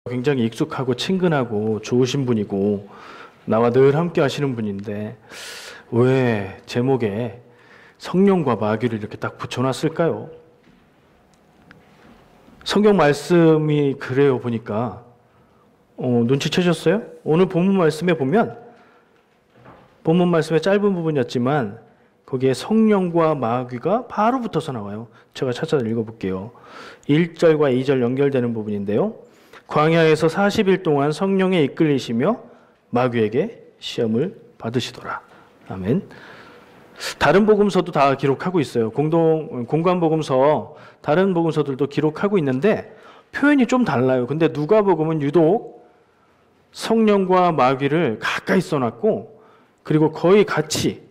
굉장히 익숙하고 친근하고 좋으신 분이고 나와 늘 함께 하시는 분인데 왜 제목에 성령과 마귀를 이렇게 딱 붙여놨을까요? 성경 말씀이 그래요. 보니까 눈치채셨어요? 오늘 본문 말씀에 보면 본문 말씀의 짧은 부분이었지만 거기에 성령과 마귀가 바로 붙어서 나와요. 제가 찾아서 읽어볼게요. 1절과 2절 연결되는 부분인데요. 광야에서 40일 동안 성령에 이끌리시며 마귀에게 시험을 받으시더라. 아멘. 다른 복음서도 다 기록하고 있어요. 공관 복음서, 다른 복음서들도 기록하고 있는데 표현이 좀 달라요. 근데 누가복음은 유독 성령과 마귀를 가까이 써놨고 그리고 거의 같이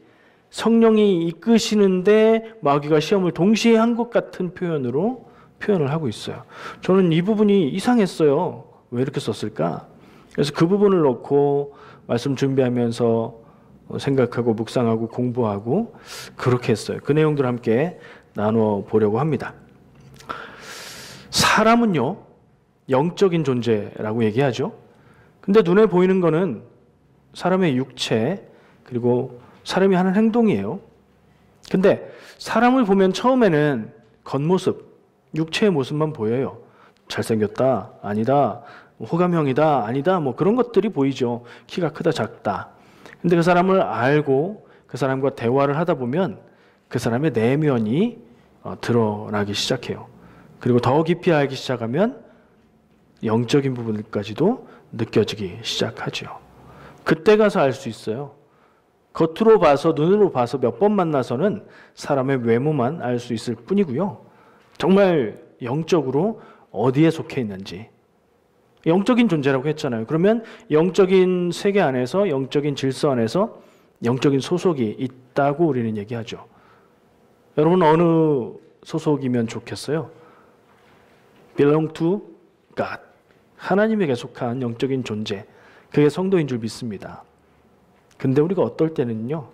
성령이 이끄시는데 마귀가 시험을 동시에 한 것 같은 표현으로 표현을 하고 있어요. 저는 이 부분이 이상했어요. 왜 이렇게 썼을까? 그래서 그 부분을 놓고 말씀 준비하면서 생각하고 묵상하고 공부하고 그렇게 했어요. 그 내용들을 함께 나눠 보려고 합니다. 사람은요, 영적인 존재라고 얘기하죠. 근데 눈에 보이는 거는 사람의 육체 그리고 사람이 하는 행동이에요. 근데 사람을 보면 처음에는 겉모습, 육체의 모습만 보여요. 잘생겼다, 아니다, 호감형이다, 아니다, 뭐 그런 것들이 보이죠. 키가 크다, 작다. 근데 그 사람을 알고 그 사람과 대화를 하다 보면 그 사람의 내면이 드러나기 시작해요. 그리고 더 깊이 알기 시작하면 영적인 부분까지도 느껴지기 시작하죠. 그때 가서 알 수 있어요. 겉으로 봐서 눈으로 봐서 몇 번 만나서는 사람의 외모만 알 수 있을 뿐이고요. 정말 영적으로 어디에 속해 있는지 영적인 존재라고 했잖아요. 그러면 영적인 세계 안에서 영적인 질서 안에서 영적인 소속이 있다고 우리는 얘기하죠. 여러분 어느 소속이면 좋겠어요? belong to God. 하나님에게 속한 영적인 존재. 그게 성도인 줄 믿습니다. 근데 우리가 어떨 때는요.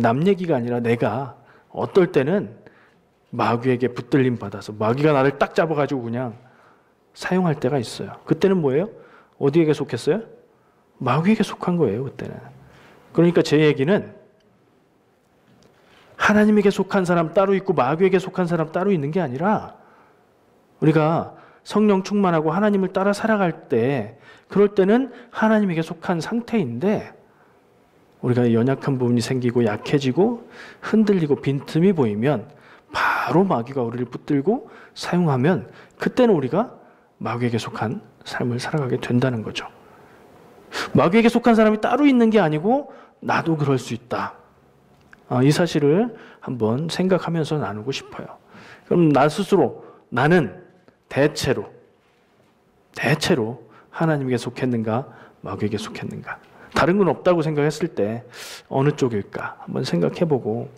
남 얘기가 아니라 내가 어떨 때는 마귀에게 붙들림 받아서 마귀가 나를 딱 잡아가지고 그냥 사용할 때가 있어요. 그때는 뭐예요? 어디에게 속했어요? 마귀에게 속한 거예요. 그때는. 그러니까 제 얘기는 하나님에게 속한 사람 따로 있고 마귀에게 속한 사람 따로 있는 게 아니라 우리가 성령 충만하고 하나님을 따라 살아갈 때 그럴 때는 하나님에게 속한 상태인데 우리가 연약한 부분이 생기고 약해지고 흔들리고 빈틈이 보이면 바로 마귀가 우리를 붙들고 사용하면 그때는 우리가 마귀에게 속한 삶을 살아가게 된다는 거죠. 마귀에게 속한 사람이 따로 있는 게 아니고 나도 그럴 수 있다. 이 사실을 한번 생각하면서 나누고 싶어요. 그럼 나 스스로 나는 대체로 하나님에게 속했는가 마귀에게 속했는가 다른 건 없다고 생각했을 때 어느 쪽일까 한번 생각해보고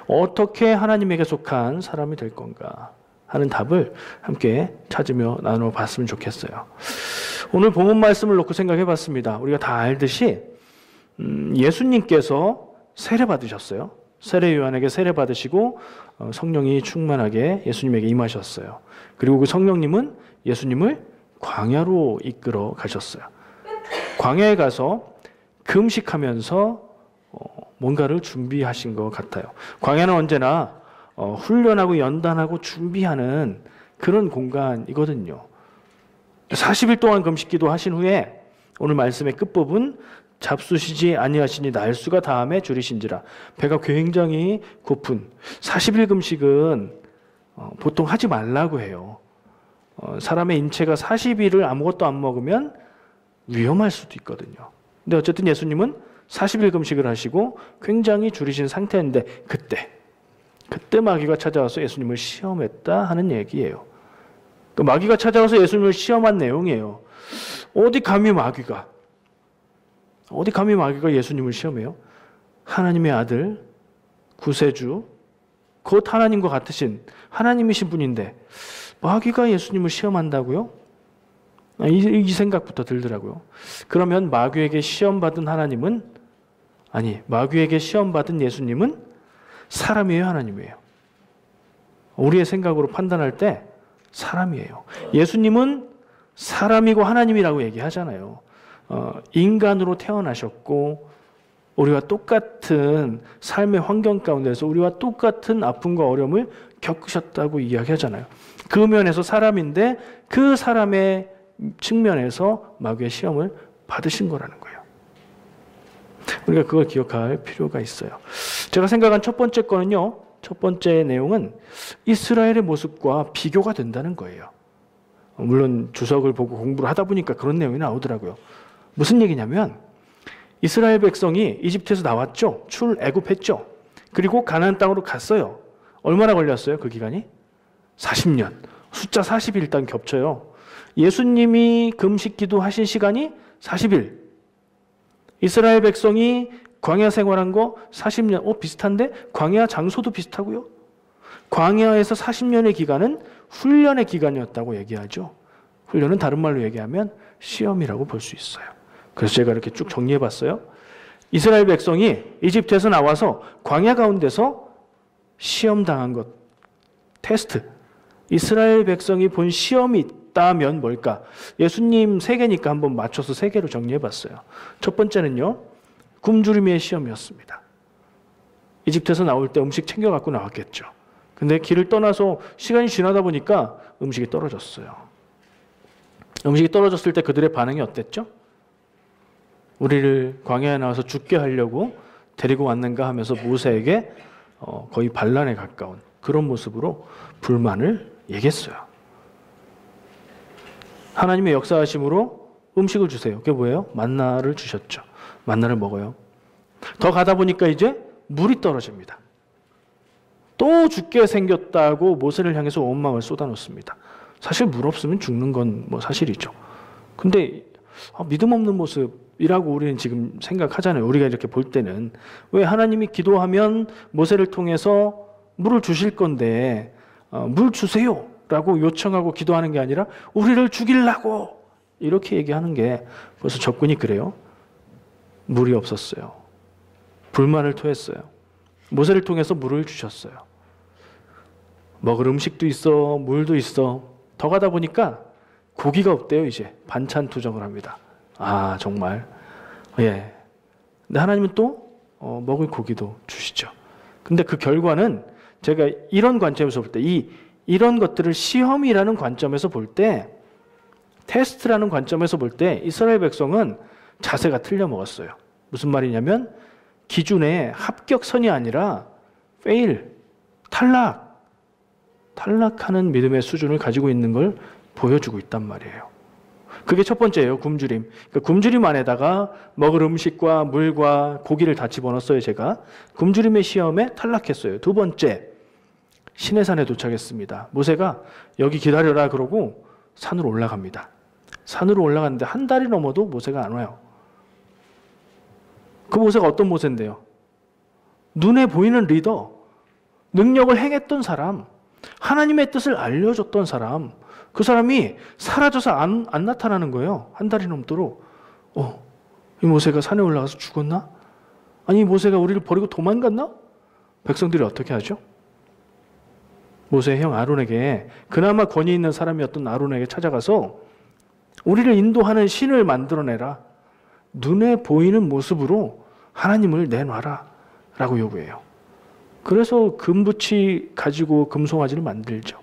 어떻게 하나님에게 속한 사람이 될 건가 하는 답을 함께 찾으며 나눠봤으면 좋겠어요. 오늘 본문 말씀을 놓고 생각해봤습니다. 우리가 다 알듯이 예수님께서 세례받으셨어요. 세례 요한에게 세례받으시고 성령이 충만하게 예수님에게 임하셨어요. 그리고 그 성령님은 예수님을 광야로 이끌어 가셨어요. 광야에 가서 금식하면서 뭔가를 준비하신 것 같아요. 광야는 언제나 훈련하고 연단하고 준비하는 그런 공간이거든요. 40일 동안 금식기도 하신 후에 오늘 말씀의 끝부분 잡수시지 아니하시니 날수가 다함에 줄이신지라 배가 굉장히 고픈 40일 금식은 보통 하지 말라고 해요. 사람의 인체가 40일을 아무것도 안 먹으면 위험할 수도 있거든요. 근데 어쨌든 예수님은 40일 금식을 하시고 굉장히 줄이신 상태인데 그때 마귀가 찾아와서 예수님을 시험했다 하는 얘기예요. 또 마귀가 찾아와서 예수님을 시험한 내용이에요. 어디 감히 마귀가 예수님을 시험해요? 하나님의 아들, 구세주, 곧 하나님과 같으신 하나님이신 분인데 마귀가 예수님을 시험한다고요? 이 생각부터 들더라고요. 그러면 마귀에게 시험받은 마귀에게 시험받은 예수님은 사람이에요, 하나님이에요? 우리의 생각으로 판단할 때 사람이에요. 예수님은 사람이고 하나님이라고 얘기하잖아요. 인간으로 태어나셨고 우리와 똑같은 삶의 환경 가운데서 우리와 똑같은 아픔과 어려움을 겪으셨다고 이야기하잖아요. 그 면에서 사람인데 그 사람의 측면에서 마귀의 시험을 받으신 거라는 거예요. 우리가 그걸 기억할 필요가 있어요. 제가 생각한 첫 번째 거는요. 첫 번째 내용은 이스라엘의 모습과 비교가 된다는 거예요. 물론 주석을 보고 공부를 하다 보니까 그런 내용이 나오더라고요. 무슨 얘기냐면 이스라엘 백성이 이집트에서 나왔죠. 출애굽했죠. 그리고 가나안 땅으로 갔어요. 얼마나 걸렸어요? 그 기간이? 40년. 숫자 40이 일단 겹쳐요. 예수님이 금식 기도하신 시간이 40일. 이스라엘 백성이 광야 생활한 거 40년. 비슷한데? 광야 장소도 비슷하고요. 광야에서 40년의 기간은 훈련의 기간이었다고 얘기하죠. 훈련은 다른 말로 얘기하면 시험이라고 볼 수 있어요. 그래서 제가 이렇게 쭉 정리해 봤어요. 이스라엘 백성이 이집트에서 나와서 광야 가운데서 시험당한 것, 테스트. 이스라엘 백성이 본 시험이 있다면 뭘까? 예수님 세 개니까 한번 맞춰서 세 개로 정리해 봤어요. 첫 번째는요, 굶주림의 시험이었습니다. 이집트에서 나올 때 음식 챙겨 갖고 나왔겠죠. 근데 길을 떠나서 시간이 지나다 보니까 음식이 떨어졌어요. 음식이 떨어졌을 때 그들의 반응이 어땠죠? 우리를 광야에 나와서 죽게 하려고 데리고 왔는가 하면서 모세에게 거의 반란에 가까운 그런 모습으로 불만을 얘기했어요. 하나님의 역사하심으로 음식을 주세요. 그게 뭐예요? 만나를 주셨죠. 만나를 먹어요. 더 가다 보니까 이제 물이 떨어집니다. 또 죽게 생겼다고 모세를 향해서 원망을 쏟아놓습니다. 사실 물 없으면 죽는 건 뭐 사실이죠. 근데 믿음 없는 모습이라고 우리는 지금 생각하잖아요. 우리가 이렇게 볼 때는. 왜 하나님이 기도하면 모세를 통해서 물을 주실 건데 물 주세요 라고 요청하고 기도하는 게 아니라 우리를 죽이려고 이렇게 얘기하는 게 벌써 접근이 그래요. 물이 없었어요. 불만을 토했어요. 모세를 통해서 물을 주셨어요. 먹을 음식도 있어, 물도 있어. 더 가다 보니까 고기가 없대요. 이제 반찬 투정을 합니다. 아, 정말. 예. 근데 하나님은 또 먹을 고기도 주시죠. 근데 그 결과는 제가 이런 관점에서 볼 때, 이런 것들을 시험이라는 관점에서 볼 때, 테스트라는 관점에서 볼 때 이스라엘 백성은 자세가 틀려 먹었어요. 무슨 말이냐면 기준에 합격선이 아니라 fail, 탈락하는 믿음의 수준을 가지고 있는 걸 보여주고 있단 말이에요. 그게 첫 번째예요. 굶주림. 그러니까 굶주림 안에다가 먹을 음식과 물과 고기를 다 집어넣었어요. 제가. 굶주림의 시험에 탈락했어요. 두 번째, 시내산에 도착했습니다. 모세가 여기 기다려라 그러고 산으로 올라갑니다. 산으로 올라갔는데 한 달이 넘어도 모세가 안 와요. 그 모세가 어떤 모세인데요? 눈에 보이는 리더, 능력을 행했던 사람, 하나님의 뜻을 알려줬던 사람, 그 사람이 사라져서 안 나타나는 거예요. 한 달이 넘도록. 이 모세가 산에 올라가서 죽었나? 아니, 모세가 우리를 버리고 도망갔나? 백성들이 어떻게 하죠? 모세의 형 아론에게, 그나마 권위 있는 사람이었던 아론에게 찾아가서 우리를 인도하는 신을 만들어내라. 눈에 보이는 모습으로 하나님을 내놔라 라고 요구해요. 그래서 금붙이 가지고 금송아지를 만들죠.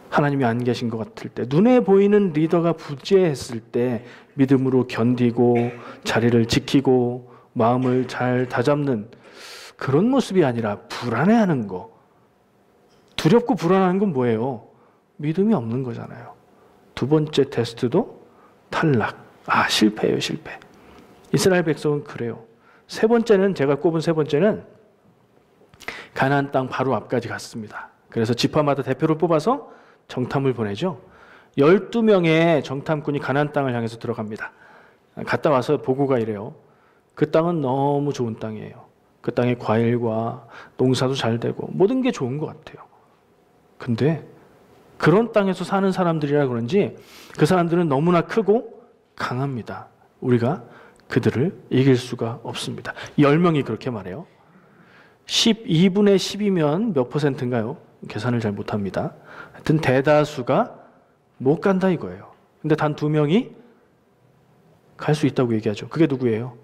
하나님이 안 계신 것 같을 때, 눈에 보이는 리더가 부재했을 때 믿음으로 견디고 자리를 지키고 마음을 잘 다잡는 그런 모습이 아니라 불안해하는 거. 두렵고 불안한 건 뭐예요? 믿음이 없는 거잖아요. 두 번째 테스트도 탈락. 실패예요, 실패. 이스라엘 백성은 그래요. 세 번째는, 제가 꼽은 세 번째는 가나안 땅 바로 앞까지 갔습니다. 그래서 지파마다 대표를 뽑아서 정탐을 보내죠. 12명의 정탐꾼이 가나안 땅을 향해서 들어갑니다. 갔다 와서 보고가 이래요. 그 땅은 너무 좋은 땅이에요. 그 땅에 과일과 농사도 잘 되고 모든 게 좋은 것 같아요. 근데 그런 땅에서 사는 사람들이라 그런지 그 사람들은 너무나 크고 강합니다. 우리가 그들을 이길 수가 없습니다. 10명이 그렇게 말해요. 12분의 10이면 몇 퍼센트인가요? 계산을 잘 못합니다. 하여튼 대다수가 못 간다 이거예요. 근데 단 2명이 갈 수 있다고 얘기하죠. 그게 누구예요?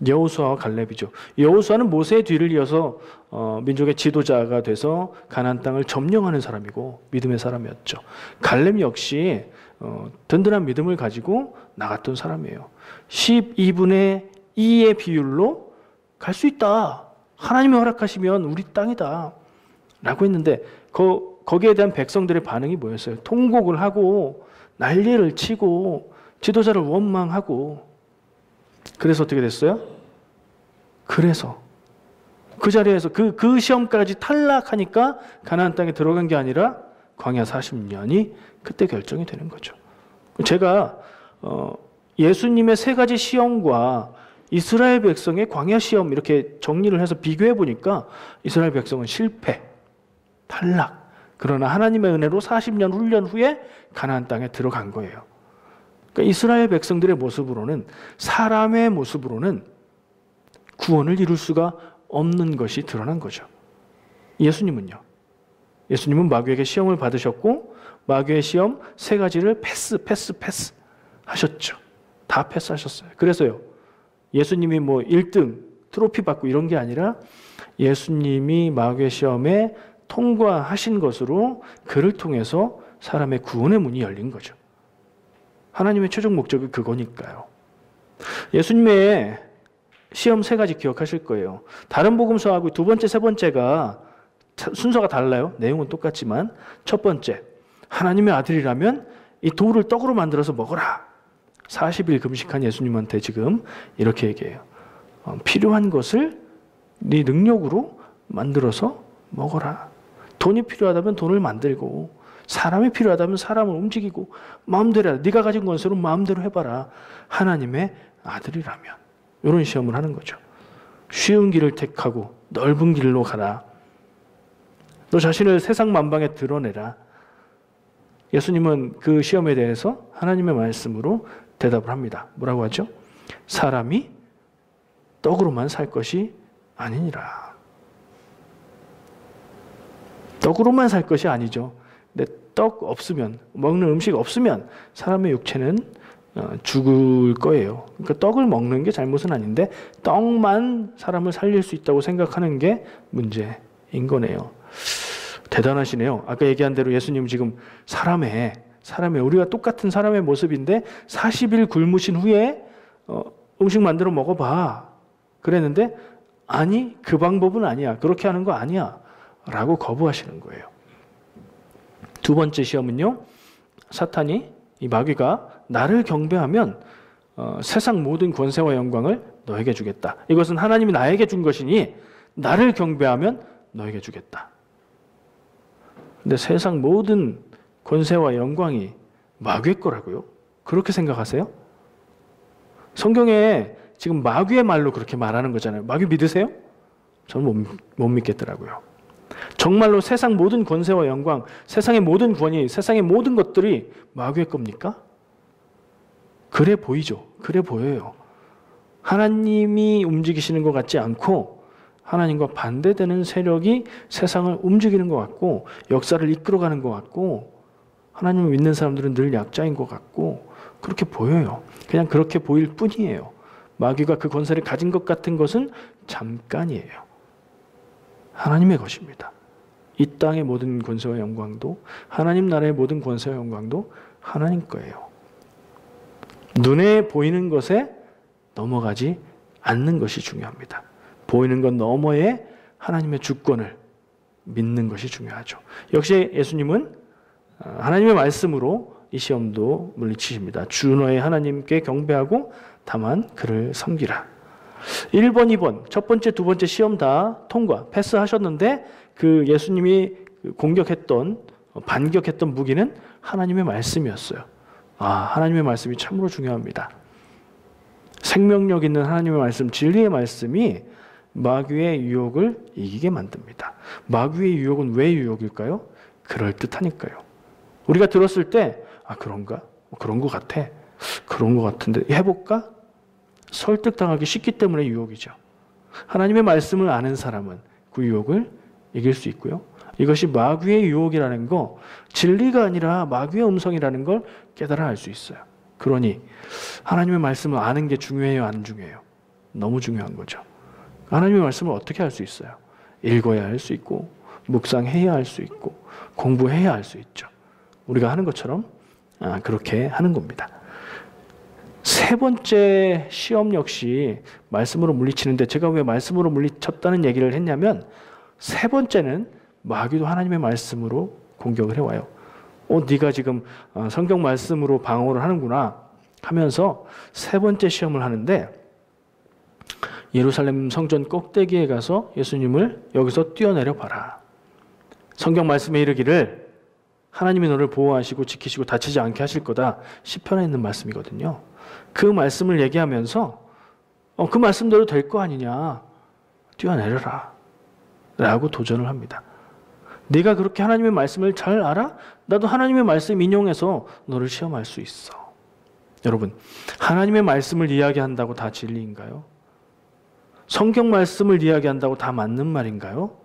여호수아와 갈렙이죠. 여호수아는 모세의 뒤를 이어서 민족의 지도자가 돼서 가나안 땅을 점령하는 사람이고 믿음의 사람이었죠. 갈렙 역시 든든한 믿음을 가지고 나갔던 사람이에요. 12분의 2의 비율로 갈 수 있다. 하나님이 허락하시면 우리 땅이다. 라고 했는데 거기에 대한 백성들의 반응이 뭐였어요? 통곡을 하고 난리를 치고 지도자를 원망하고 그래서 어떻게 됐어요? 그래서 그 자리에서 그 시험까지 탈락하니까 가나안 땅에 들어간 게 아니라 광야 40년이 그때 결정이 되는 거죠. 제가 예수님의 3가지 시험과 이스라엘 백성의 광야 시험 이렇게 정리를 해서 비교해 보니까 이스라엘 백성은 실패, 탈락. 그러나 하나님의 은혜로 40년 훈련 후에 가나안 땅에 들어간 거예요. 그러니까 이스라엘 백성들의 모습으로는 사람의 모습으로는 구원을 이룰 수가 없는 것이 드러난 거죠. 예수님은요. 예수님은 마귀에게 시험을 받으셨고 마귀의 시험 3가지를 패스 하셨죠. 다 패스하셨어요. 그래서요. 예수님이 뭐 1등 트로피 받고 이런 게 아니라 예수님이 마귀의 시험에 통과하신 것으로 그를 통해서 사람의 구원의 문이 열린 거죠. 하나님의 최종 목적이 그거니까요. 예수님의 시험 3가지 기억하실 거예요. 다른 복음서하고 2번째, 3번째가 순서가 달라요. 내용은 똑같지만 첫 번째, 하나님의 아들이라면 이 돌을 떡으로 만들어서 먹어라. 40일 금식한 예수님한테 지금 이렇게 얘기해요. 필요한 것을 네 능력으로 만들어서 먹어라. 돈이 필요하다면 돈을 만들고 사람이 필요하다면 사람을 움직이고 마음대로 해라. 네가 가진 권세로 마음대로 해봐라. 하나님의 아들이라면. 이런 시험을 하는 거죠. 쉬운 길을 택하고 넓은 길로 가라. 너 자신을 세상 만방에 드러내라. 예수님은 그 시험에 대해서 하나님의 말씀으로 대답을 합니다. 뭐라고 하죠? 사람이 떡으로만 살 것이 아니니라. 떡으로만 살 것이 아니죠. 근데 떡 없으면, 먹는 음식 없으면 사람의 육체는 죽을 거예요. 그러니까 떡을 먹는 게 잘못은 아닌데 떡만 사람을 살릴 수 있다고 생각하는 게 문제인 거네요. 대단하시네요. 아까 얘기한 대로 예수님 지금 사람의 우리가 똑같은 사람의 모습인데 40일 굶으신 후에 음식 만들어 먹어봐. 그랬는데 아니 그 방법은 아니야. 그렇게 하는 거 아니야. 라고 거부하시는 거예요. 2번째 시험은요. 사탄이 이 마귀가 나를 경배하면 세상 모든 권세와 영광을 너에게 주겠다. 이것은 하나님이 나에게 준 것이니 나를 경배하면 너에게 주겠다. 근데 세상 모든 권세와 영광이 마귀의 거라고요? 그렇게 생각하세요? 성경에 지금 마귀의 말로 그렇게 말하는 거잖아요. 마귀 믿으세요? 저는 못 믿겠더라고요. 정말로 세상 모든 권세와 영광, 세상의 모든 권위, 세상의 모든 것들이 마귀의 겁니까? 그래 보이죠. 그래 보여요. 하나님이 움직이시는 것 같지 않고 하나님과 반대되는 세력이 세상을 움직이는 것 같고 역사를 이끌어가는 것 같고 하나님을 믿는 사람들은 늘 약자인 것 같고 그렇게 보여요. 그냥 그렇게 보일 뿐이에요. 마귀가 그 권세를 가진 것 같은 것은 잠깐이에요. 하나님의 것입니다. 이 땅의 모든 권세와 영광도 하나님 나라의 모든 권세와 영광도 하나님 거예요. 눈에 보이는 것에 넘어가지 않는 것이 중요합니다. 보이는 것 너머에 하나님의 주권을 믿는 것이 중요하죠. 역시 예수님은 하나님의 말씀으로 이 시험도 물리치십니다. 주 너의 하나님께 경배하고 다만 그를 섬기라. 1번, 2번, 첫 번째, 두 번째 시험 다 통과, 패스하셨는데 그 예수님이 공격했던, 반격했던 무기는 하나님의 말씀이었어요. 하나님의 말씀이 참으로 중요합니다. 생명력 있는 하나님의 말씀, 진리의 말씀이 마귀의 유혹을 이기게 만듭니다. 마귀의 유혹은 왜 유혹일까요? 그럴듯하니까요. 우리가 들었을 때 그런가? 그런 것 같아. 그런 것 같은데 해볼까? 설득당하기 쉽기 때문에 유혹이죠. 하나님의 말씀을 아는 사람은 그 유혹을 이길 수 있고요. 이것이 마귀의 유혹이라는 거, 진리가 아니라 마귀의 음성이라는 걸 깨달아 알 수 있어요. 그러니 하나님의 말씀을 아는 게 중요해요, 안 중요해요? 너무 중요한 거죠. 하나님의 말씀을 어떻게 할 수 있어요? 읽어야 할 수 있고, 묵상해야 할 수 있고, 공부해야 할 수 있죠. 우리가 하는 것처럼 그렇게 하는 겁니다. 세 번째 시험 역시 말씀으로 물리치는데, 제가 왜 말씀으로 물리쳤다는 얘기를 했냐면, 세 번째는 마귀도 하나님의 말씀으로 공격을 해와요. 네가 지금 성경 말씀으로 방어를 하는구나 하면서 세 번째 시험을 하는데, 예루살렘 성전 꼭대기에 가서 예수님을 여기서 뛰어내려 봐라. 성경 말씀에 이르기를 하나님이 너를 보호하시고 지키시고 다치지 않게 하실 거다. 시편에 있는 말씀이거든요. 그 말씀을 얘기하면서 그 말씀대로 될 거 아니냐. 뛰어내려라. 라고 도전을 합니다. 네가 그렇게 하나님의 말씀을 잘 알아? 나도 하나님의 말씀 인용해서 너를 시험할 수 있어. 여러분, 하나님의 말씀을 이야기한다고 다 진리인가요? 성경 말씀을 이야기한다고 다 맞는 말인가요?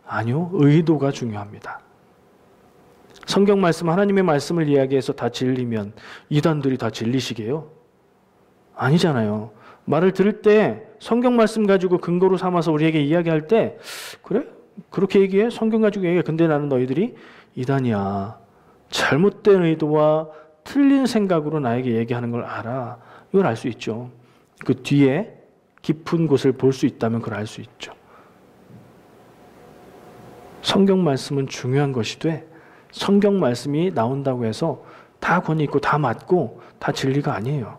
아니요. 의도가 중요합니다. 성경 말씀, 하나님의 말씀을 이야기해서 다 진리면 이단들이 다 진리시게요? 아니잖아요. 말을 들을 때 성경 말씀 가지고 근거로 삼아서 우리에게 이야기할 때, 그래? 그렇게 얘기해? 성경 가지고 얘기해. 근데 나는 너희들이 이단이야. 잘못된 의도와 틀린 생각으로 나에게 얘기하는 걸 알아. 이걸 알 수 있죠. 그 뒤에 깊은 곳을 볼 수 있다면 그걸 알 수 있죠. 성경 말씀은 중요한 것이 돼. 성경 말씀이 나온다고 해서 다 권위 있고 다 맞고 다 진리가 아니에요.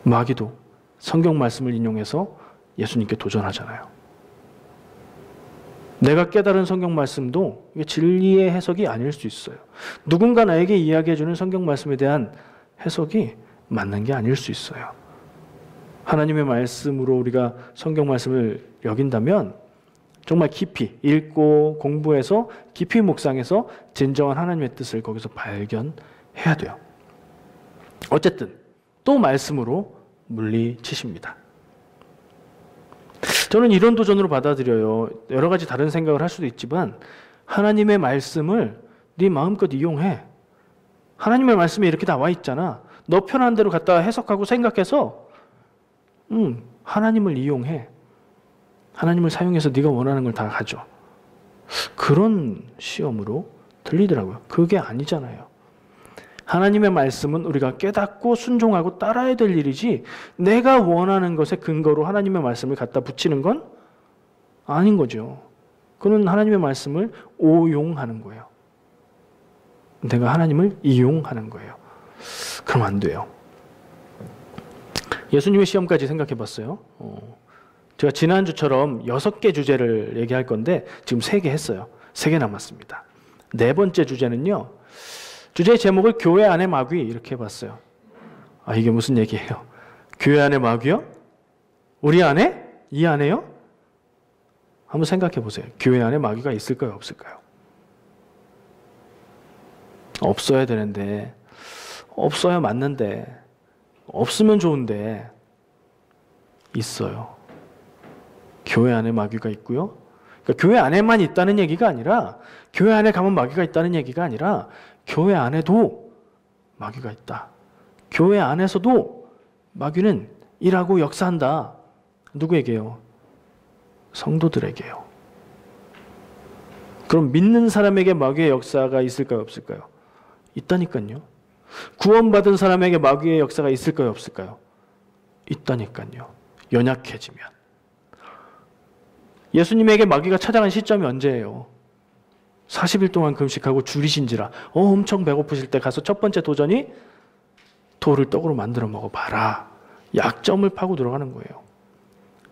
마귀도 성경 말씀을 인용해서 예수님께 도전하잖아요. 내가 깨달은 성경 말씀도 이게 진리의 해석이 아닐 수 있어요. 누군가 나에게 이야기해주는 성경 말씀에 대한 해석이 맞는 게 아닐 수 있어요. 하나님의 말씀으로 우리가 성경 말씀을 여긴다면 정말 깊이 읽고 공부해서 깊이 묵상해서 진정한 하나님의 뜻을 거기서 발견해야 돼요. 어쨌든 또 말씀으로 물리치십니다. 저는 이런 도전으로 받아들여요. 여러 가지 다른 생각을 할 수도 있지만 하나님의 말씀을 네 마음껏 이용해. 하나님의 말씀에 이렇게 나와 있잖아. 너 편한 대로 갖다 해석하고 생각해서 하나님을 이용해. 하나님을 사용해서 네가 원하는 걸 다 가져. 그런 시험으로 들리더라고요. 그게 아니잖아요. 하나님의 말씀은 우리가 깨닫고 순종하고 따라야 될 일이지, 내가 원하는 것에 근거로 하나님의 말씀을 갖다 붙이는 건 아닌 거죠. 그는 하나님의 말씀을 오용하는 거예요. 내가 하나님을 이용하는 거예요. 그럼 안 돼요. 예수님의 시험까지 생각해 봤어요. 제가 지난주처럼 6개 주제를 얘기할 건데 지금 3개 했어요. 3개 남았습니다. 네 번째 주제는요. 주제의 제목을 교회 안의 마귀 이렇게 해봤어요. 이게 무슨 얘기예요? 교회 안의 마귀요? 우리 안에? 이 안에요? 한번 생각해 보세요. 교회 안에 마귀가 있을까요? 없을까요? 없어야 되는데, 없어야 맞는데, 없으면 좋은데 있어요. 교회 안에 마귀가 있고요. 그러니까 교회 안에만 있다는 얘기가 아니라, 교회 안에 가면 마귀가 있다는 얘기가 아니라 교회 안에도 마귀가 있다. 교회 안에서도 마귀는 일하고 역사한다. 누구에게요? 성도들에게요. 그럼 믿는 사람에게 마귀의 역사가 있을까요? 없을까요? 있다니까요. 구원받은 사람에게 마귀의 역사가 있을까요? 없을까요? 있다니까요. 연약해지면. 예수님에게 마귀가 찾아간 시점이 언제예요? 40일 동안 금식하고 줄이신지라 엄청 배고프실 때 가서 첫 번째 도전이 돌을 떡으로 만들어 먹어봐라. 약점을 파고 들어가는 거예요.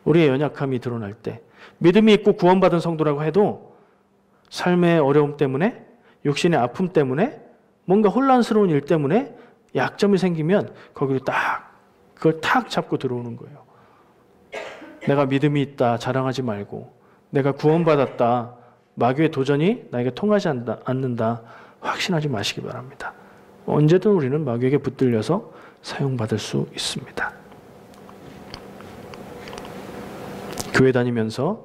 우리의 연약함이 드러날 때, 믿음이 있고 구원받은 성도라고 해도 삶의 어려움 때문에, 육신의 아픔 때문에, 뭔가 혼란스러운 일 때문에 약점이 생기면 거기로 그걸 탁 잡고 들어오는 거예요. 내가 믿음이 있다 자랑하지 말고, 내가 구원받았다, 마귀의 도전이 나에게 통하지 않는다 확신하지 마시기 바랍니다. 언제든 우리는 마귀에게 붙들려서 사용받을 수 있습니다. 교회 다니면서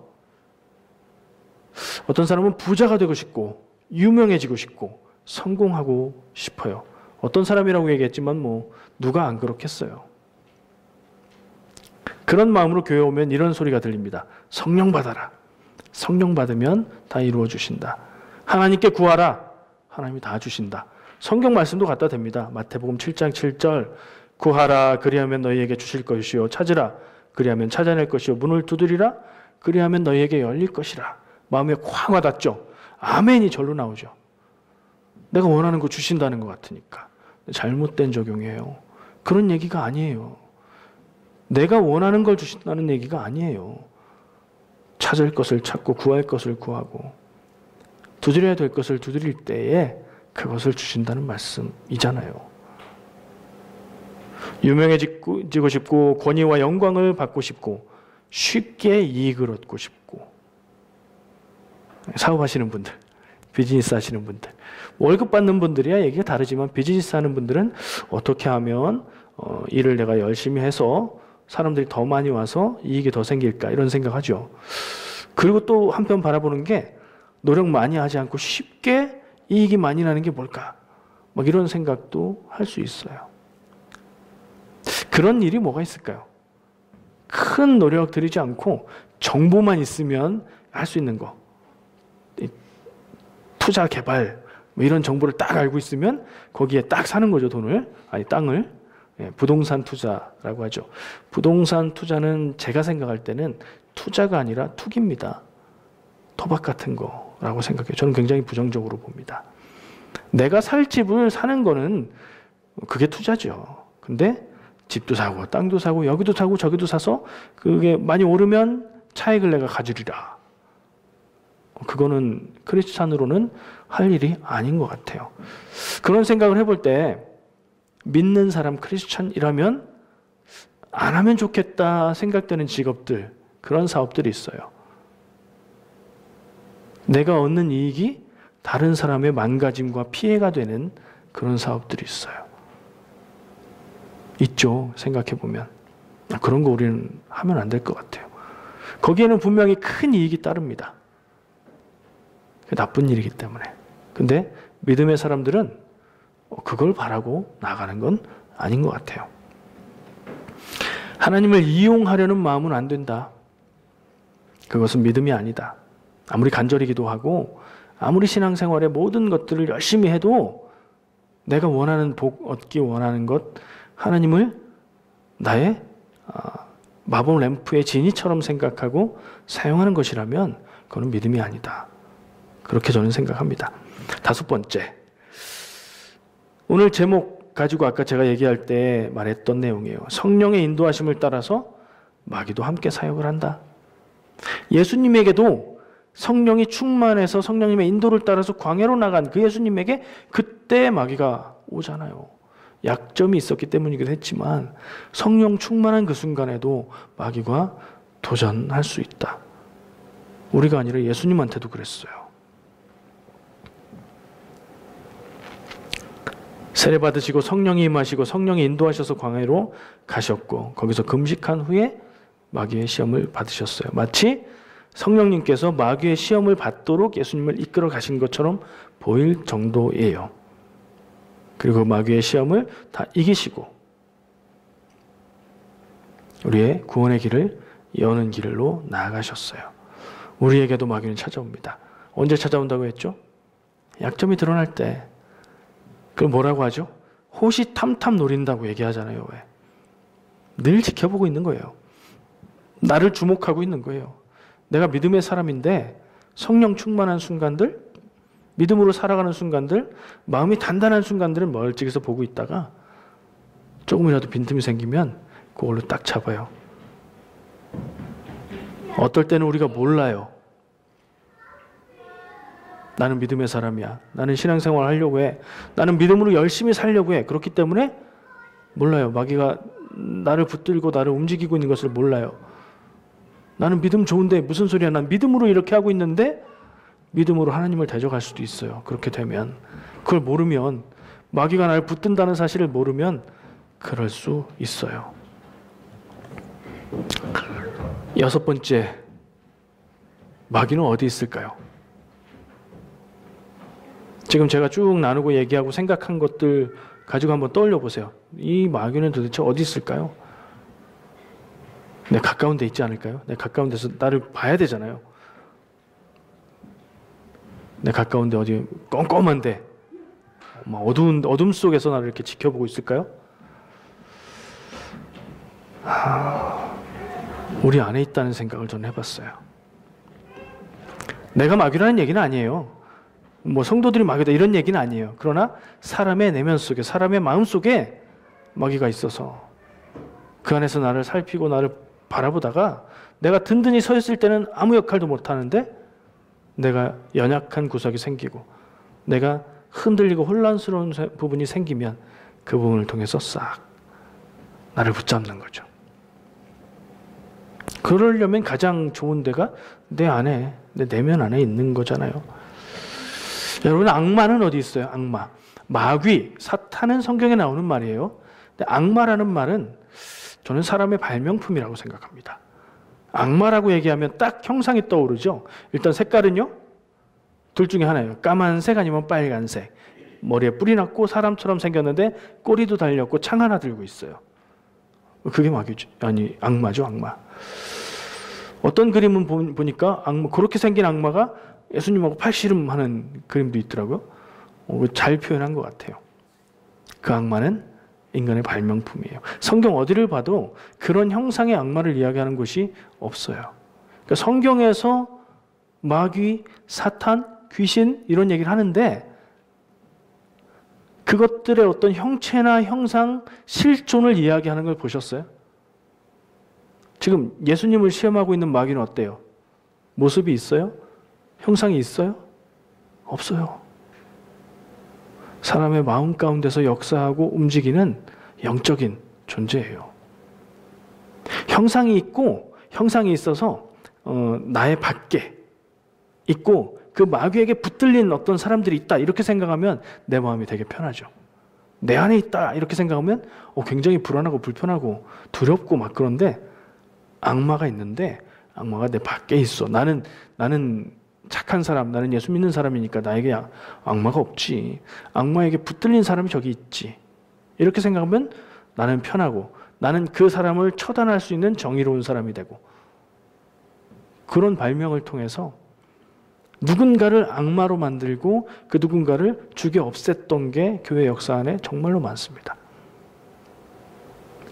어떤 사람은 부자가 되고 싶고 유명해지고 싶고 성공하고 싶어요. 어떤 사람이라고 얘기했지만 누가 안 그렇겠어요. 그런 마음으로 교회 오면 이런 소리가 들립니다. 성령 받아라. 성령 받으면 다 이루어 주신다. 하나님께 구하라. 하나님이 다 주신다. 성경 말씀도 갖다 댑니다. 마태복음 7장 7절 구하라 그리하면 너희에게 주실 것이요 찾으라 그리하면 찾아낼 것이요 문을 두드리라 그리하면 너희에게 열릴 것이라. 마음에 확 와닿죠. 아멘이 절로 나오죠. 내가 원하는 거 주신다는 것 같으니까. 잘못된 적용이에요. 그런 얘기가 아니에요. 내가 원하는 걸 주신다는 얘기가 아니에요. 찾을 것을 찾고 구할 것을 구하고 두드려야 될 것을 두드릴 때에 그것을 주신다는 말씀이잖아요. 유명해지고 싶고 권위와 영광을 받고 싶고 쉽게 이익을 얻고 싶고 사업하시는 분들, 비즈니스 하시는 분들, 월급 받는 분들이야 얘기가 다르지만 비즈니스 하는 분들은 어떻게 하면 일을 내가 열심히 해서 사람들이 더 많이 와서 이익이 더 생길까 이런 생각하죠. 그리고 또 한편 바라보는 게 노력 많이 하지 않고 쉽게 이익이 많이 나는 게 뭘까? 막 이런 생각도 할 수 있어요. 그런 일이 뭐가 있을까요? 큰 노력 들이지 않고 정보만 있으면 할 수 있는 거. 투자 개발 이런 정보를 딱 알고 있으면 거기에 딱 사는 거죠. 땅을. 부동산 투자라고 하죠. 부동산 투자는 제가 생각할 때는 투자가 아니라 투기입니다. 토박 같은 거라고 생각해요. 저는 굉장히 부정적으로 봅니다. 내가 살 집을 사는 거는 그게 투자죠. 근데 집도 사고 땅도 사고 여기도 사고 저기도 사서 그게 많이 오르면 차익을 내가 가지리라. 그거는 크리스찬으로는 할 일이 아닌 것 같아요. 그런 생각을 해볼 때 믿는 사람 크리스찬이라면 안 하면 좋겠다 생각되는 직업들, 그런 사업들이 있어요. 내가 얻는 이익이 다른 사람의 망가짐과 피해가 되는 그런 사업들이 있어요. 있죠. 생각해보면. 그런 거 우리는 하면 안 될 것 같아요. 거기에는 분명히 큰 이익이 따릅니다. 나쁜 일이기 때문에. 근데 믿음의 사람들은 그걸 바라고 나가는 건 아닌 것 같아요. 하나님을 이용하려는 마음은 안 된다. 그것은 믿음이 아니다. 아무리 간절히 기도하고 아무리 신앙생활의 모든 것들을 열심히 해도 내가 원하는 복 얻기 원하는 것, 하나님을 나의 마법 램프의 지니처럼 생각하고 사용하는 것이라면 그건 믿음이 아니다. 그렇게 저는 생각합니다. 5번째, 오늘 제목 가지고 아까 제가 얘기할 때 말했던 내용이에요. 성령의 인도하심을 따라서 마귀도 함께 사역을 한다. 예수님에게도 성령이 충만해서 성령님의 인도를 따라서 광야로 나간 그 예수님에게 그때 마귀가 오잖아요. 약점이 있었기 때문이기도 했지만 성령 충만한 그 순간에도 마귀가 도전할 수 있다. 우리가 아니라 예수님한테도 그랬어요. 세례받으시고 성령이 임하시고 성령이 인도하셔서 광야로 가셨고 거기서 금식한 후에 마귀의 시험을 받으셨어요. 마치 성령님께서 마귀의 시험을 받도록 예수님을 이끌어 가신 것처럼 보일 정도예요. 그리고 마귀의 시험을 다 이기시고 우리의 구원의 길을 여는 길로 나아가셨어요. 우리에게도 마귀는 찾아옵니다. 언제 찾아온다고 했죠? 약점이 드러날 때. 그걸 뭐라고 하죠? 호시탐탐 노린다고 얘기하잖아요. 왜? 늘 지켜보고 있는 거예요. 나를 주목하고 있는 거예요. 내가 믿음의 사람인데 성령 충만한 순간들, 믿음으로 살아가는 순간들, 마음이 단단한 순간들은 멀찍이서 보고 있다가 조금이라도 빈틈이 생기면 그걸로 딱 잡아요. 어떨 때는 우리가 몰라요. 나는 믿음의 사람이야. 나는 신앙생활 하려고 해. 나는 믿음으로 열심히 살려고 해. 그렇기 때문에 몰라요. 마귀가 나를 붙들고 나를 움직이고 있는 것을 몰라요. 나는 믿음 좋은데 무슨 소리야. 난 믿음으로 이렇게 하고 있는데 믿음으로 하나님을 대적할 수도 있어요. 그렇게 되면. 그걸 모르면, 마귀가 나를 붙든다는 사실을 모르면 그럴 수 있어요. 6번째, 마귀는 어디 있을까요? 지금 제가 쭉 나누고 얘기하고 생각한 것들 가지고 한번 떠올려 보세요. 이 마귀는 도대체 어디 있을까요? 내 가까운 데 있지 않을까요? 내 가까운 데서 나를 봐야 되잖아요. 내 가까운 데 어디 껌껌한데 어둠 속에서 나를 이렇게 지켜보고 있을까요? 우리 안에 있다는 생각을 저는 해봤어요. 내가 마귀라는 얘기는 아니에요. 성도들이 마귀다 이런 얘기는 아니에요. 그러나 사람의 내면 속에, 사람의 마음 속에 마귀가 있어서 그 안에서 나를 살피고 나를 바라보다가 내가 든든히 서 있을 때는 아무 역할도 못하는데 내가 연약한 구석이 생기고 내가 흔들리고 혼란스러운 부분이 생기면 그 부분을 통해서 싹 나를 붙잡는 거죠. 그러려면 가장 좋은 데가 내 안에, 내 내면 안에 있는 거잖아요. 여러분, 악마는 어디 있어요? 악마. 마귀, 사탄은 성경에 나오는 말이에요. 근데 악마라는 말은 저는 사람의 발명품이라고 생각합니다. 악마라고 얘기하면 딱 형상이 떠오르죠. 일단 색깔은요, 둘 중에 하나예요. 까만색 아니면 빨간색. 머리에 뿔이 났고 사람처럼 생겼는데 꼬리도 달렸고 창 하나 들고 있어요. 그게 마귀죠. 아니, 악마죠, 악마. 어떤 그림은 보니까 그렇게 생긴 악마가 예수님하고 팔씨름하는 그림도 있더라고요. 잘 표현한 것 같아요. 그 악마는 인간의 발명품이에요. 성경 어디를 봐도 그런 형상의 악마를 이야기하는 곳이 없어요. 그러니까 성경에서 마귀, 사탄, 귀신 이런 얘기를 하는데 그것들의 어떤 형체나 형상, 실존을 이야기하는 걸 보셨어요? 지금 예수님을 시험하고 있는 마귀는 어때요? 모습이 있어요? 형상이 있어요? 없어요. 사람의 마음 가운데서 역사하고 움직이는 영적인 존재예요. 형상이 있고 형상이 있어서 나의 밖에 있고 그 마귀에게 붙들린 어떤 사람들이 있다 이렇게 생각하면 내 마음이 되게 편하죠. 내 안에 있다 이렇게 생각하면 굉장히 불안하고 불편하고 두렵고 막 그런데 악마가 있는데 악마가 내 밖에 있어. 나는 착한 사람, 나는 예수 믿는 사람이니까 나에게 악마가 없지. 악마에게 붙들린 사람이 저기 있지. 이렇게 생각하면 나는 편하고 나는 그 사람을 처단할 수 있는 정의로운 사람이 되고 그런 발명을 통해서 누군가를 악마로 만들고 그 누군가를 죽여 없앴던 게 교회 역사 안에 정말로 많습니다.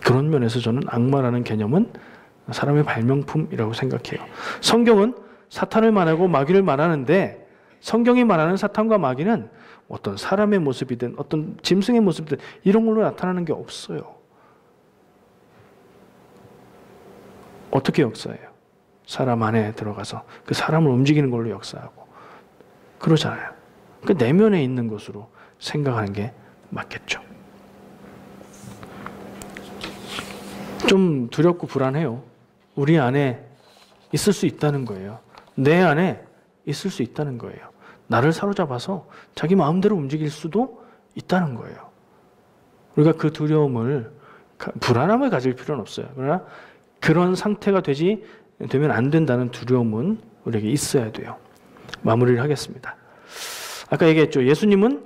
그런 면에서 저는 악마라는 개념은 사람의 발명품이라고 생각해요. 성경은 사탄을 말하고 마귀를 말하는데 성경이 말하는 사탄과 마귀는 어떤 사람의 모습이든 어떤 짐승의 모습이든 이런 걸로 나타나는 게 없어요. 어떻게 역사해요? 사람 안에 들어가서 그 사람을 움직이는 걸로 역사하고 그러잖아요. 그 내면에 있는 것으로 생각하는 게 맞겠죠. 좀 두렵고 불안해요. 우리 안에 있을 수 있다는 거예요. 내 안에 있을 수 있다는 거예요. 나를 사로잡아서 자기 마음대로 움직일 수도 있다는 거예요. 우리가 그 두려움을, 불안함을 가질 필요는 없어요. 그러나 그런 상태가 되면 안 된다는 두려움은 우리에게 있어야 돼요. 마무리를 하겠습니다. 아까 얘기했죠. 예수님은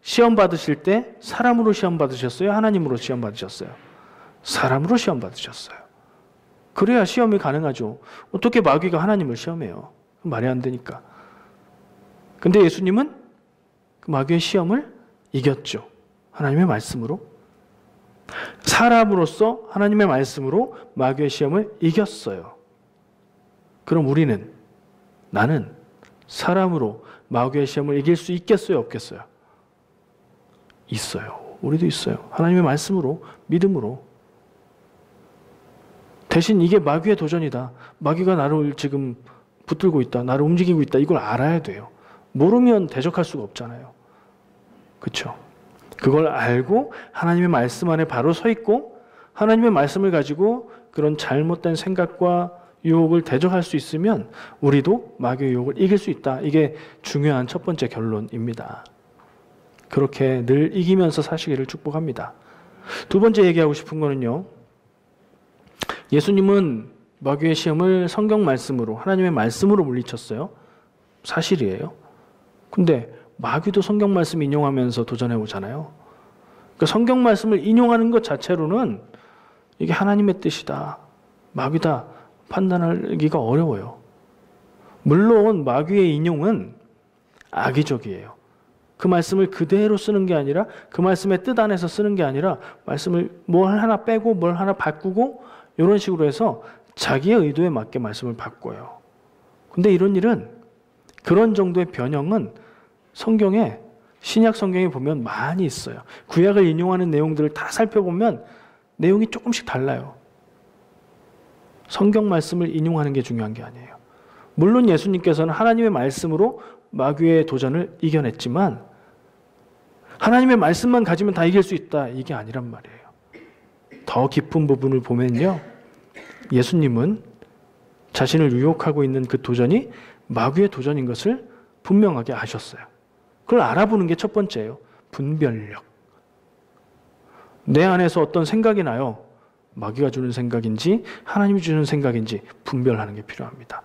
시험 받으실 때 사람으로 시험 받으셨어요? 하나님으로 시험 받으셨어요? 사람으로 시험 받으셨어요. 그래야 시험이 가능하죠. 어떻게 마귀가 하나님을 시험해요? 말이 안 되니까. 근데 예수님은 그 마귀의 시험을 이겼죠. 하나님의 말씀으로. 사람으로서 하나님의 말씀으로 마귀의 시험을 이겼어요. 그럼 나는 사람으로 마귀의 시험을 이길 수 있겠어요? 없겠어요? 있어요. 우리도 있어요. 하나님의 말씀으로, 믿음으로. 대신 이게 마귀의 도전이다. 마귀가 나를 지금 붙들고 있다. 나를 움직이고 있다. 이걸 알아야 돼요. 모르면 대적할 수가 없잖아요. 그렇죠? 그걸 알고 하나님의 말씀 안에 바로 서 있고 하나님의 말씀을 가지고 그런 잘못된 생각과 유혹을 대적할 수 있으면 우리도 마귀의 유혹을 이길 수 있다. 이게 중요한 첫 번째 결론입니다. 그렇게 늘 이기면서 사시기를 축복합니다. 두 번째 얘기하고 싶은 거는요. 예수님은 마귀의 시험을 성경 말씀으로, 하나님의 말씀으로 물리쳤어요. 사실이에요. 근데 마귀도 성경 말씀 인용하면서 도전해 오잖아요. 그러니까 성경 말씀을 인용하는 것 자체로는 이게 하나님의 뜻이다, 마귀다 판단하기가 어려워요. 물론 마귀의 인용은 악의적이에요. 그 말씀을 그대로 쓰는 게 아니라, 그 말씀의 뜻 안에서 쓰는 게 아니라 말씀을 뭘 하나 빼고 뭘 하나 바꾸고 이런 식으로 해서 자기의 의도에 맞게 말씀을 바꿔요. 근데 이런 일은, 그런 정도의 변형은 성경에, 신약 성경에 보면 많이 있어요. 구약을 인용하는 내용들을 다 살펴보면 내용이 조금씩 달라요. 성경 말씀을 인용하는 게 중요한 게 아니에요. 물론 예수님께서는 하나님의 말씀으로 마귀의 도전을 이겨냈지만 하나님의 말씀만 가지면 다 이길 수 있다, 이게 아니란 말이에요. 더 깊은 부분을 보면요, 예수님은 자신을 유혹하고 있는 그 도전이 마귀의 도전인 것을 분명하게 아셨어요. 그걸 알아보는 게 첫 번째예요. 분별력. 내 안에서 어떤 생각이 나요. 마귀가 주는 생각인지 하나님이 주는 생각인지 분별하는 게 필요합니다.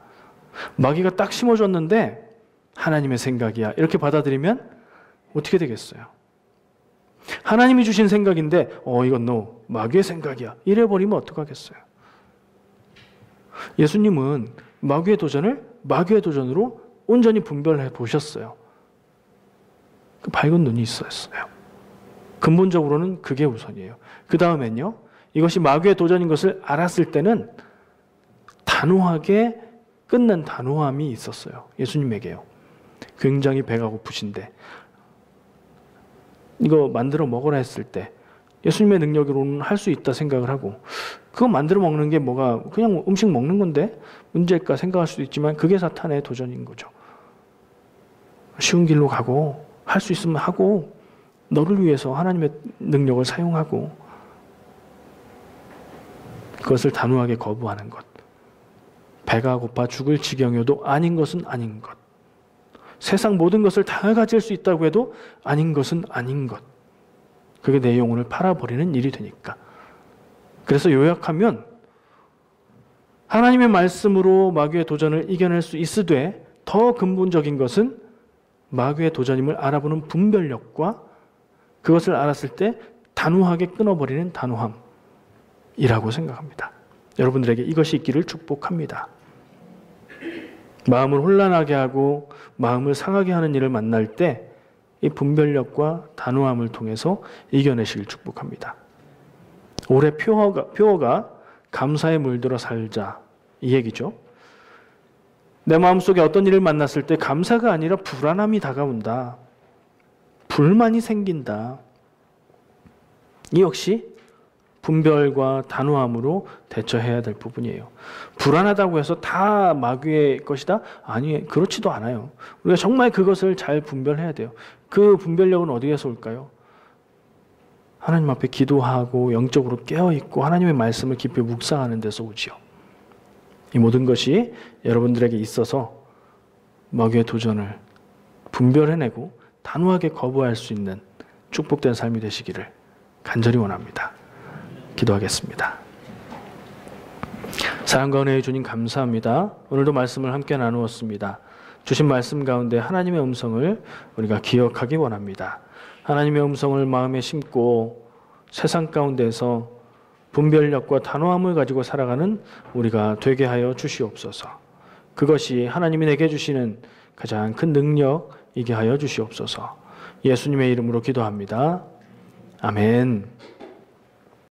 마귀가 딱 심어줬는데 하나님의 생각이야, 이렇게 받아들이면 어떻게 되겠어요? 하나님이 주신 생각인데 이건 마귀의 생각이야, 이래버리면 어떡하겠어요? 예수님은 마귀의 도전을 마귀의 도전으로 온전히 분별해 보셨어요. 그 밝은 눈이 있었어요. 근본적으로는 그게 우선이에요. 그 다음엔요, 이것이 마귀의 도전인 것을 알았을 때는 단호하게 끊는 단호함이 있었어요. 예수님에게요. 굉장히 배가 고프신데 이거 만들어 먹으라 했을 때 예수님의 능력으로는 할 수 있다 생각을 하고, 그거 만들어 먹는 게 뭐가 그냥 음식 먹는 건데 문제일까 생각할 수도 있지만 그게 사탄의 도전인 거죠. 쉬운 길로 가고 할 수 있으면 하고 너를 위해서 하나님의 능력을 사용하고, 그것을 단호하게 거부하는 것. 배가 고파 죽을 지경여도 아닌 것은 아닌 것. 세상 모든 것을 다 가질 수 있다고 해도 아닌 것은 아닌 것. 그게 내 영혼을 팔아버리는 일이 되니까. 그래서 요약하면 하나님의 말씀으로 마귀의 도전을 이겨낼 수 있으되 더 근본적인 것은 마귀의 도전임을 알아보는 분별력과 그것을 알았을 때 단호하게 끊어버리는 단호함이라고 생각합니다. 여러분들에게 이것이 있기를 축복합니다. 마음을 혼란하게 하고 마음을 상하게 하는 일을 만날 때 이 분별력과 단호함을 통해서 이겨내시길 축복합니다. 올해 표어가 감사에 물들어 살자, 이 얘기죠. 내 마음속에 어떤 일을 만났을 때 감사가 아니라 불안함이 다가온다, 불만이 생긴다. 이 역시 분별과 단호함으로 대처해야 될 부분이에요. 불안하다고 해서 다 마귀의 것이다? 아니, 그렇지도 않아요. 우리가 정말 그것을 잘 분별해야 돼요. 그 분별력은 어디에서 올까요? 하나님 앞에 기도하고 영적으로 깨어있고 하나님의 말씀을 깊이 묵상하는 데서 오지요. 이 모든 것이 여러분들에게 있어서 마귀의 도전을 분별해내고 단호하게 거부할 수 있는 축복된 삶이 되시기를 간절히 원합니다. 기도하겠습니다. 사랑과 은혜의 주님 감사합니다. 오늘도 말씀을 함께 나누었습니다. 주신 말씀 가운데 하나님의 음성을 우리가 기억하기 원합니다. 하나님의 음성을 마음에 심고 세상 가운데서 분별력과 단호함을 가지고 살아가는 우리가 되게 하여 주시옵소서. 그것이 하나님이 내게 주시는 가장 큰 능력이게 하여 주시옵소서. 예수님의 이름으로 기도합니다. 아멘.